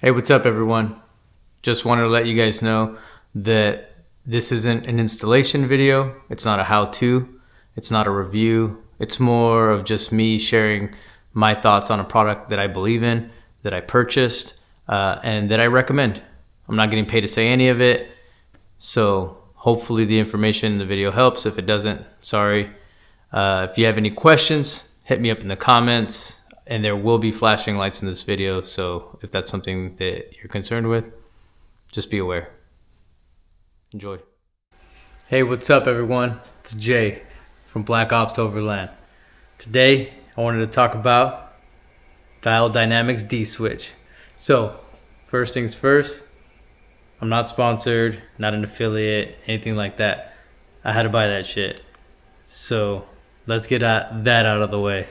Hey, what's up everyone? Just wanted to let you guys know that this isn't an installation video. It's not a how-to. It's not a review. It's more of just me sharing my thoughts on a product that I believe in, that I purchased, and that I recommend. I'm not getting paid to say any of it. So hopefully the information in the video helps. If it doesn't, sorry. If you have any questions, hit me up in the comments. And there will be flashing lights in this video, so if that's something that you're concerned with, just be aware. Enjoy. Hey, what's up everyone? It's Jay from Black Ops Overland. Today, I wanted to talk about Diode Dynamics D-Switch. So, first things first, I'm not sponsored, not an affiliate, anything like that. I had to buy that shit. So, let's get that out of the way.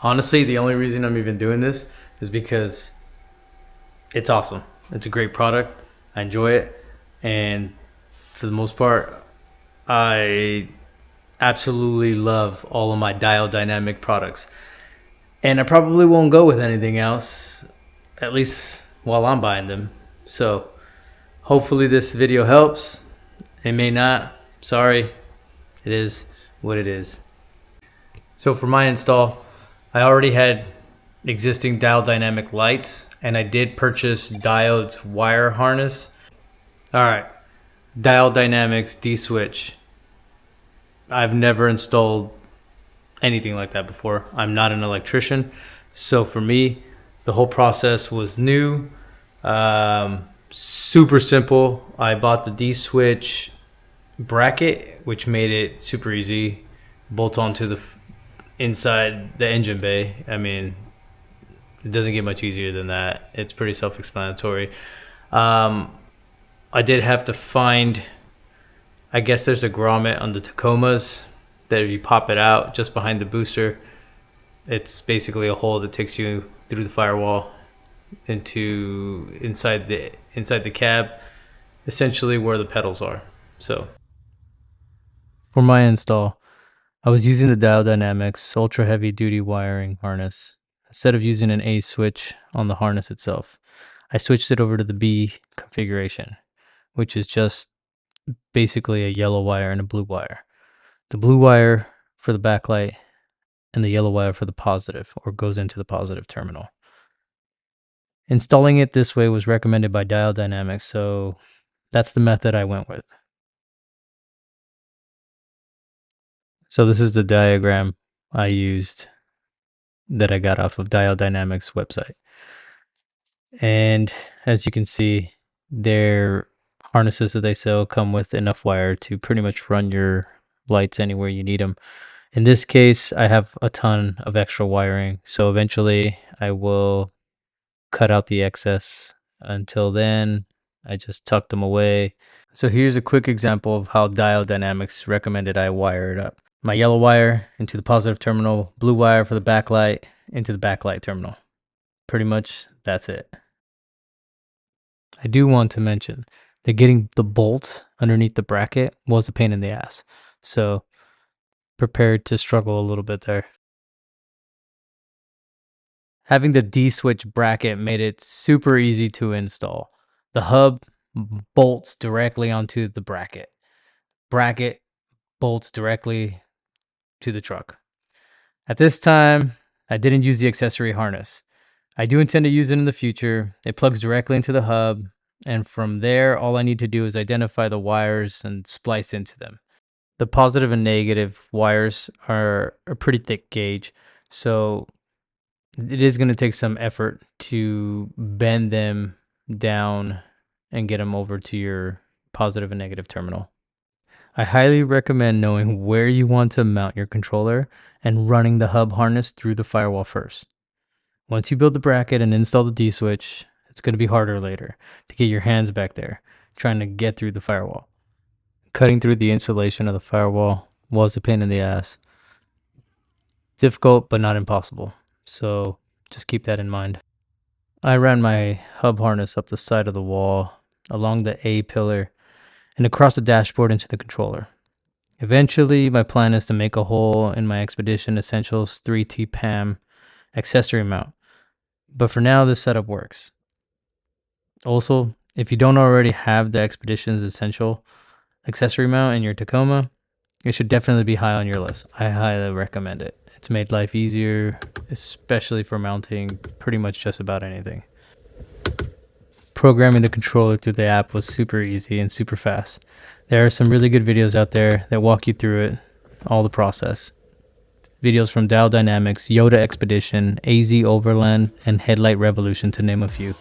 Honestly, the only reason I'm even doing this is because it's awesome. It's a great product. I enjoy it. And for the most part, I absolutely love all of my Diode Dynamic products. And I probably won't go with anything else, at least while I'm buying them. So hopefully this video helps. It may not. Sorry. It is what it is. So for my install, I already had existing Diode Dynamic lights, and I did purchase Diode's wire harness. Alright, Diode Dynamics D-Switch. I've never installed anything like that before. I'm not an electrician, so for me, the whole process was new. Super simple. I bought the D-Switch bracket, which made it super easy. Bolts onto the inside the engine bay. I mean, it doesn't get much easier than that. It's pretty self-explanatory. I did have to find, I guess there's a grommet on the Tacomas that if you pop it out just behind the booster, it's basically a hole that takes you through the firewall into inside the cab, essentially where the pedals are. So for my install, I was using the Diode Dynamics ultra heavy duty wiring harness. Instead of using an A switch on the harness itself, I switched it over to the B configuration, which is just basically a yellow wire and a blue wire. The blue wire for the backlight and the yellow wire for the positive, or goes into the positive terminal. Installing it this way was recommended by Diode Dynamics, so that's the method I went with. So this is the diagram I used that I got off of Diode Dynamics website. And as you can see, their harnesses that they sell come with enough wire to pretty much run your lights anywhere you need them. In this case, I have a ton of extra wiring, so eventually I will cut out the excess. Until then, I just tuck them away. So here's a quick example of how Diode Dynamics recommended I wire it up. My yellow wire into the positive terminal, blue wire for the backlight into the backlight terminal. Pretty much that's it. I do want to mention that getting the bolts underneath the bracket was a pain in the ass. So prepared to struggle a little bit there. Having the D-Switch bracket made it super easy to install. The hub bolts directly onto the bracket. Bracket bolts directly to the truck. At this time, I didn't use the accessory harness. I do intend to use it in the future. It plugs directly into the hub, and from there, all I need to do is identify the wires and splice into them. The positive and negative wires are a pretty thick gauge, so it is going to take some effort to bend them down and get them over to your positive and negative terminal. I highly recommend knowing where you want to mount your controller and running the hub harness through the firewall first. Once you build the bracket and install the D-Switch, it's going to be harder later to get your hands back there trying to get through the firewall. Cutting through the insulation of the firewall was a pain in the ass. Difficult, but not impossible. So just keep that in mind. I ran my hub harness up the side of the wall, along the A pillar, and across the dashboard into the controller. Eventually, my plan is to make a hole in my Expedition Essentials 3T PAM accessory mount. But for now, this setup works. Also, if you don't already have the Expedition's Essential accessory mount in your Tacoma, it should definitely be high on your list. I highly recommend it. It's made life easier, especially for mounting pretty much just about anything. Programming the controller through the app was super easy and super fast. There are some really good videos out there that walk you through it, all the process. Videos from Diode Dynamics, Yoda Expedition, AZ Overland, and Headlight Revolution, to name a few.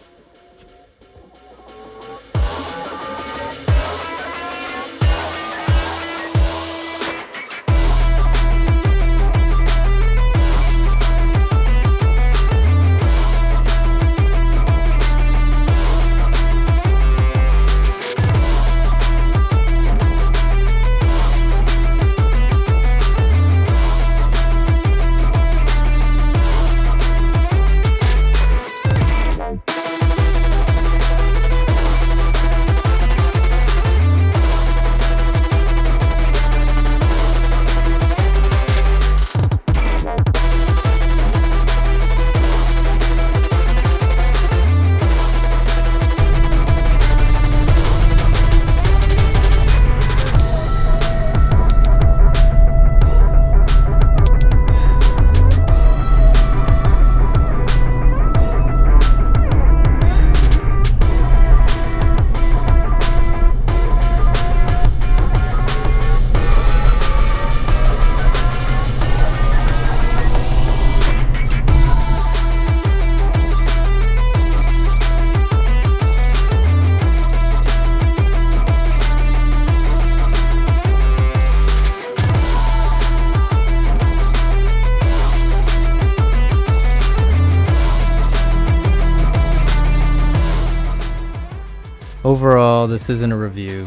Overall, this isn't a review.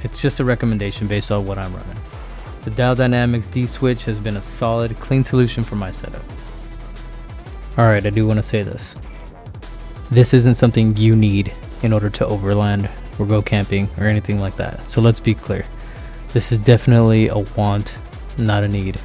It's just a recommendation based on what I'm running. The Diode Dynamics D-Switch has been a solid, clean solution for my setup. Alright, I do want to say this. This isn't something you need in order to overland or go camping or anything like that. So let's be clear. This is definitely a want, not a need.